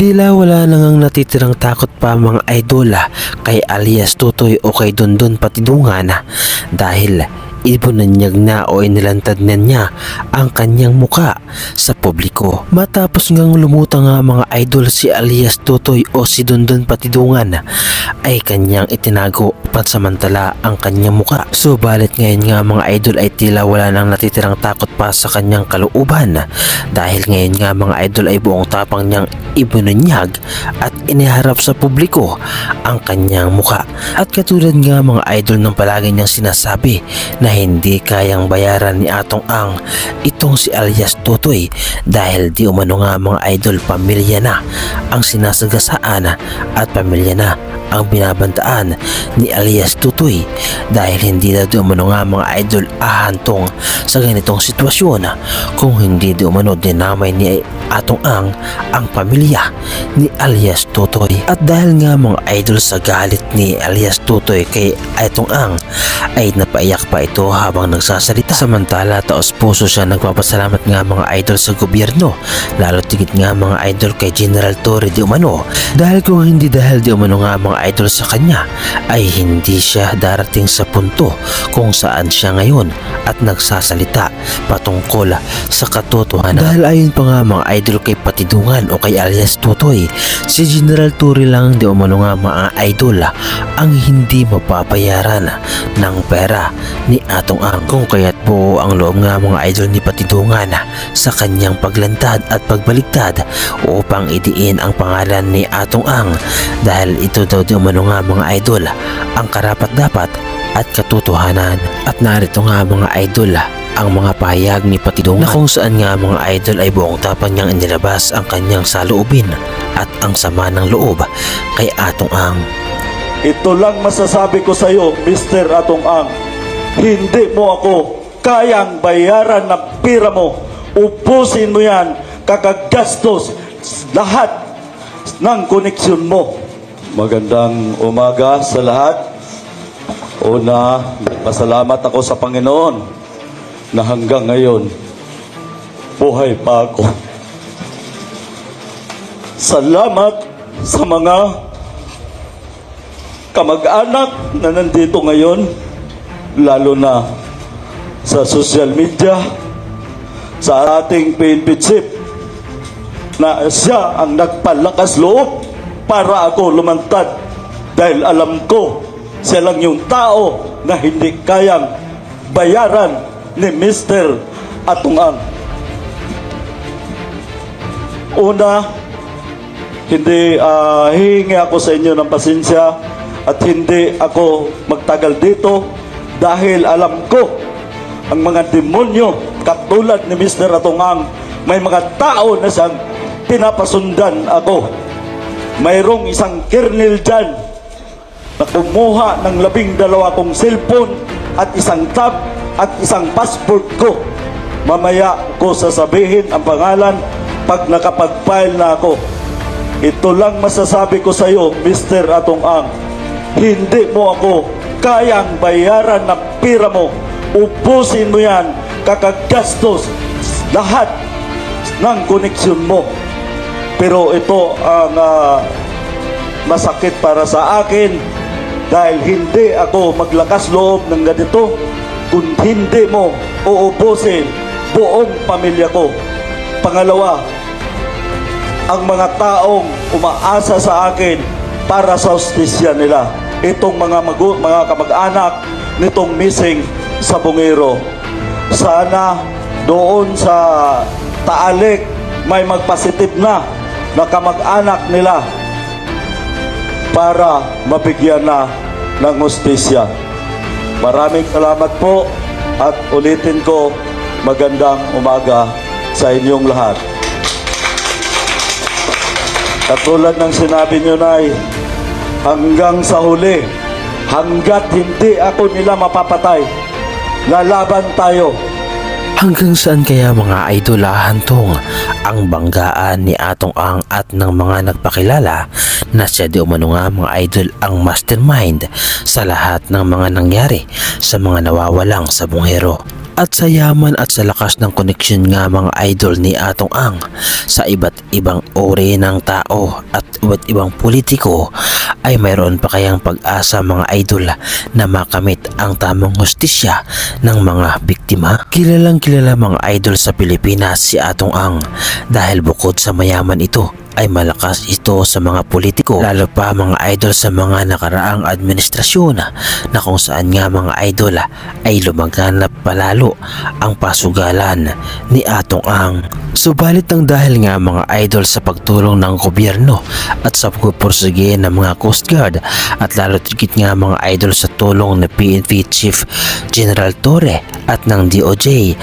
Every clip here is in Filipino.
Tila wala nang natitirang takot pa mga idol kay alias Tutoy o kay Dondon Patidungan dahil ibunanyag na o inilantad na niya ang kanyang muka sa publiko. Matapos ngang lumutang nga mga idol si alias Tutoy o si Dondon Patidungan ay kanyang itinago pansamantala ang kanyang muka. Subalit ngayon nga mga idol ay tila wala nang natitirang takot pa sa kanyang kalooban dahil ngayon nga mga idol ay buong tapang niyang ibununyag at iniharap sa publiko ang kanyang muka. At katulad nga mga idol ng palagi niyang sinasabi na hindi kayang bayaran ni Atong Ang itong si alias Tutoy dahil di umano nga mga idol pamilya na ang sinasagasaan at pamilya na ang binabantaan ni alias Tutoy dahil hindi na di umano nga mga idol ahantong sa ganitong sitwasyon kung hindi di umano dinamay ni Atong Ang pamilya ni alias Tutoy. At dahil nga mga idol sa galit ni alias Tutoy kay Atong Ang ay napaiyak pa ito habang nagsasalita. Samantala taos puso siya nagpapasalamat nga mga idol sa gobyerno, lalo tigit nga mga idol kay General Torre di umano dahil kung hindi dahil di umano nga mga idol sa kanya ay hindi siya darating sa punto kung saan siya ngayon at nagsasalita patungkol sa katotohanan. Dahil ayon pa nga mga idol kay Patidungan o kay alias Tutoy, si General Torre lang di umano nga mga idol ang hindi mapapayaran ng pera ni Atong Ang, kung kaya't po ang loob nga mga idol ni Patidungan sa kanyang paglantad at pagbaligtad upang idiin ang pangalan ni Atong Ang dahil ito daw di umano nga mga idol ang karapat-dapat at katotohanan. At narito nga mga idol ang mga pahayag ni Patidungan na kung saan nga mga idol ay buong tapang niyang inilabas ang kanyang saloobin at ang sama ng loob kay Atong Ang. Ito lang masasabi ko sa iyo, Mr. Atong Ang. Hindi mo ako kayang bayaran ng pira mo. Ubusin mo yan, kakagastos lahat ng koneksyon mo. Magandang umaga sa lahat. Una, pasalamat ako sa Panginoon na hanggang ngayon buhay pa ako. Salamat sa mga kamag-anak na nandito ngayon, lalo na sa social media, sa ating PNP chief na siya ang nagpalakas loob para ako lumantad dahil alam ko siya lang yung tao na hindi kayang bayaran ni Mr. Atong Ang. Una, hindi hihingi ako sa inyo ng pasensya at hindi ako magtagal dito dahil alam ko ang mga demonyo katulad ni Mr. Atong Ang, may mga tao na siyang pinapasundan ako. Mayroong isang kernel dyan na kumuha ng 12 kong cellphone at isang tab at isang passport ko. Mamaya ko sasabihin ang pangalan pag nakapag-file na ako. Ito lang masasabi ko sa iyo, Mr. Atong Ang. Hindi mo ako kayang bayaran ng pira mo. Ubusin mo yan, kakagastos lahat ng koneksyon mo. Pero ito ang masakit para sa akin dahil hindi ako maglakas loob ng ganito kung hindi mo uubusin buong pamilya ko. Pangalawa, ang mga taong umaasa sa akin para sa hustisya nila, itong mga kamag-anak nitong missing sa Bungero. Sana doon sa Taalik may magpasitib na kamag-anak nila para mabigyan na ng hustisya. Maraming salamat po at ulitin ko, magandang umaga sa inyong lahat. Katulad ng sinabi nyo, Nay, hanggang sa huli, hanggat hindi ako nila mapapatay, lalaban tayo. Hanggang saan kaya mga idol hantong ang banggaan ni Atong Ang at ng mga nagpakilala na siya di umano nga mga idol ang mastermind sa lahat ng mga nangyari sa mga nawawalang sa Bungero? At sa yaman at sa lakas ng koneksyon nga mga idol ni Atong Ang sa iba't ibang uri ng tao at iba't ibang politiko, ay mayroon pa kayang pag-asa mga idol na makamit ang tamang hustisya ng mga biktima? Kilalang kilala mga idol sa Pilipinas si Atong Ang dahil bukod sa mayaman ito ay malakas ito sa mga politiko, lalo pa mga idol sa mga nakaraang administrasyon na kung saan nga mga idol ay lumaganap palalo ang pasugalan ni Atong Ang. Subalit ng dahil nga mga idol sa pagtulong ng gobyerno at sa pagpupursige ng mga Coast Guard at lalo tigit nga mga idol sa tulong ng PNP Chief General Torre at ng DOJ,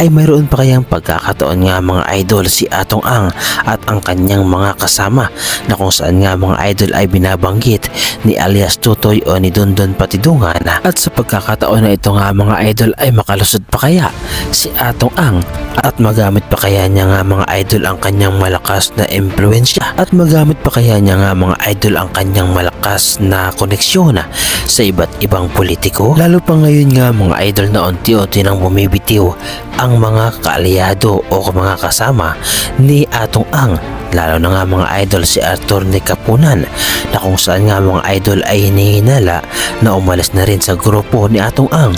ay mayroon pa kayang pagkakataon nga mga idol si Atong Ang at ang kanyang mga kasama na kung saan nga mga idol ay binabanggit ni alias Tutoy o ni Dondon Patidungan, at sa pagkakataon na ito nga mga idol ay makalusot pa kaya si Atong Ang at magamit pa kaya niya nga mga idol ang kanyang malakas na impluensya at magamit pa kaya niya nga mga idol ang kanyang malakas na koneksyon sa iba't ibang politiko, lalo pa ngayon nga mga idol na unti-unti nang bumibitiw ang mga kaalyado o mga kasama ni Atong Ang, lalo na nga mga idol si Arthur ni Kapunan na kung saan nga mga idol ay hinihinala na umalis na rin sa grupo ni Atong Ang.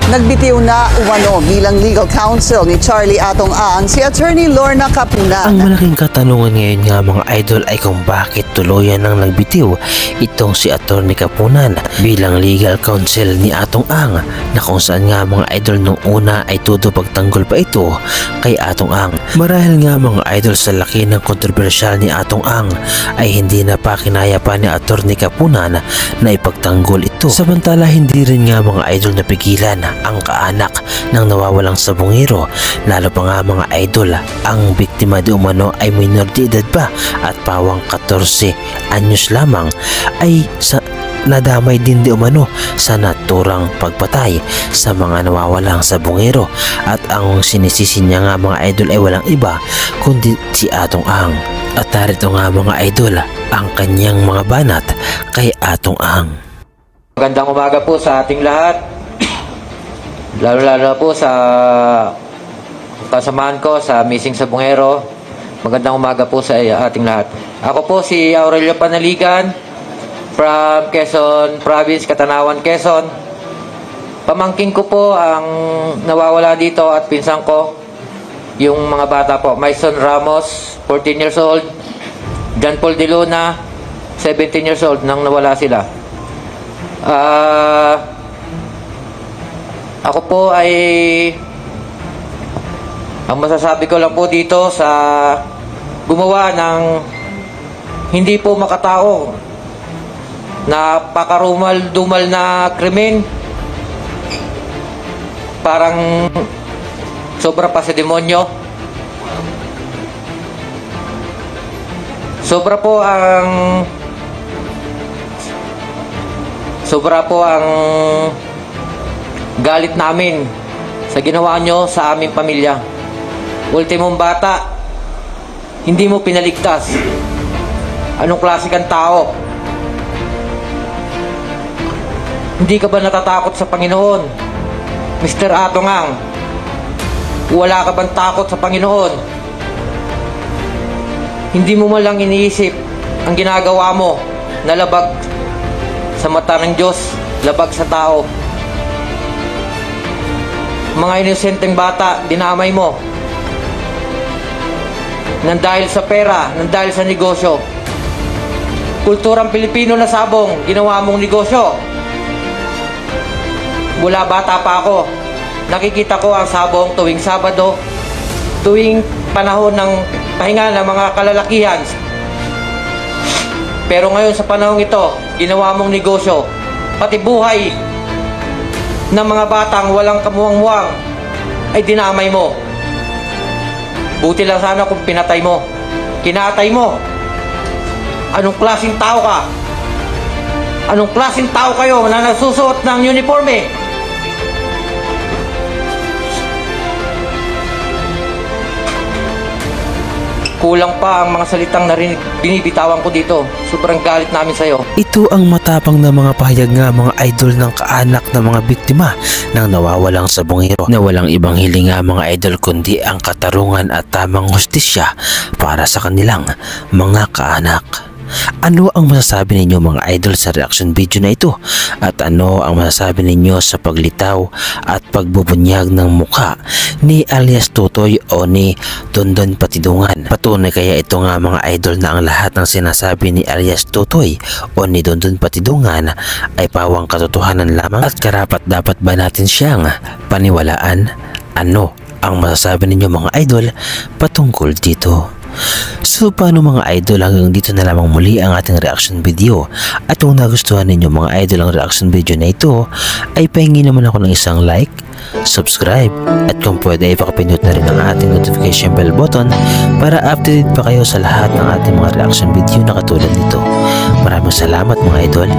Nagbitiw na umano bilang legal counsel ni Charlie Atong Ang si Attorney Lorna Kapunan. Ang malaking katanungan ngayon nga mga idol ay kung bakit tuluyan nang nagbitiw itong si Attorney Kapunan bilang legal counsel ni Atong Ang, na kung saan nga mga idol nung una ay todo pagtanggol pa ito kay Atong Ang. Marahil nga mga idol sa laki ng kontrobersyal ni Atong Ang ay hindi na pa kinaya pa ni Attorney Kapunan na ipagtanggol ito. Samantala hindi rin nga mga idol napigilan ang kaanak ng nawawalang sabongero, lalo pa nga mga idol ang biktima di umano ay minor de edad pa at pawang 14 anyos lamang, ay nadamay din di umano sa naturang pagpatay sa mga nawawalang sabongero, at ang sinisisi niya nga mga idol ay walang iba kundi si Atong Ang. At narito nga mga idol ang kanyang mga banat kay Atong Ang. Magandang umaga po sa ating lahat, lalo po sa kasamahan ko sa Missing Sabongero. Magandang umaga po sa ating lahat. Ako po si Aurelio Panaligan from Quezon Province, Catanawan, Quezon. Pamangkin ko po ang nawawala dito at pinsan ko, yung mga bata po. Maison Ramos, 14 years old. John Paul De Luna, 17 years old nang nawala sila. Ako po ay ang masasabi ko lang po dito sa gumawa ng hindi po makatao, napakarumal-dumal na krimen, parang sobra pa sa demonyo. Sobra po ang galit namin sa ginawa nyo sa aming pamilya. Ultimong bata, hindi mo pinaligtas. Anong klase kang tao? Hindi ka ba natatakot sa Panginoon? Mr. Atong Ang, wala ka bang takot sa Panginoon? Hindi mo man lang iniisip ang ginagawa mo na labag sa mata ng Diyos, labag sa tao. Mga inosenteng bata, dinamay mo. Nang dahil sa pera, nang dahil sa negosyo. Kulturang Pilipino na sabong, ginawa mong negosyo. Mula bata pa ako, nakikita ko ang sabong tuwing Sabado, tuwing panahon ng pahinga ng mga kalalakihan. Pero ngayon sa panahon ito, ginawa mong negosyo, pati buhay ng mga batang walang kamuwang-muwang ay dinamay mo. Buti lang sana kung pinatay mo, kinatay mo. Anong klaseng tao ka? Anong klaseng tao kayo na nagsusuot ng uniforme? Kulang pa ang mga salitang binibitawan ko dito. Sobrang galit namin sa'yo. Ito ang matapang na mga pahayag nga mga idol ng kaanak ng mga biktima ng nawawalang sabongero na walang ibang hiling nga mga idol kundi ang katarungan at tamang hustisya para sa kanilang mga kaanak. Ano ang masasabi ninyo mga idol sa reaction video na ito? At ano ang masasabi ninyo sa paglitaw at pagbubunyag ng mukha ni alias Tutoy o ni Dondon Patidungan? Patunay kaya ito nga mga idol na ang lahat ng sinasabi ni alias Tutoy o ni Dondon Patidungan ay pawang katotohanan lamang at karapat dapat ba natin siyang paniwalaan? Ano ang masasabi ninyo mga idol patungkol dito? So paano mga idol, hanggang dito na lamang muli ang ating reaction video. At kung nagustuhan ninyo mga idol ang reaction video na ito, ay pahingi naman ako ng isang like, subscribe, at kung pwede ay pakapindot na rin ang ating notification bell button para updated pa kayo sa lahat ng ating mga reaction video na katulad nito. Maraming salamat mga idol.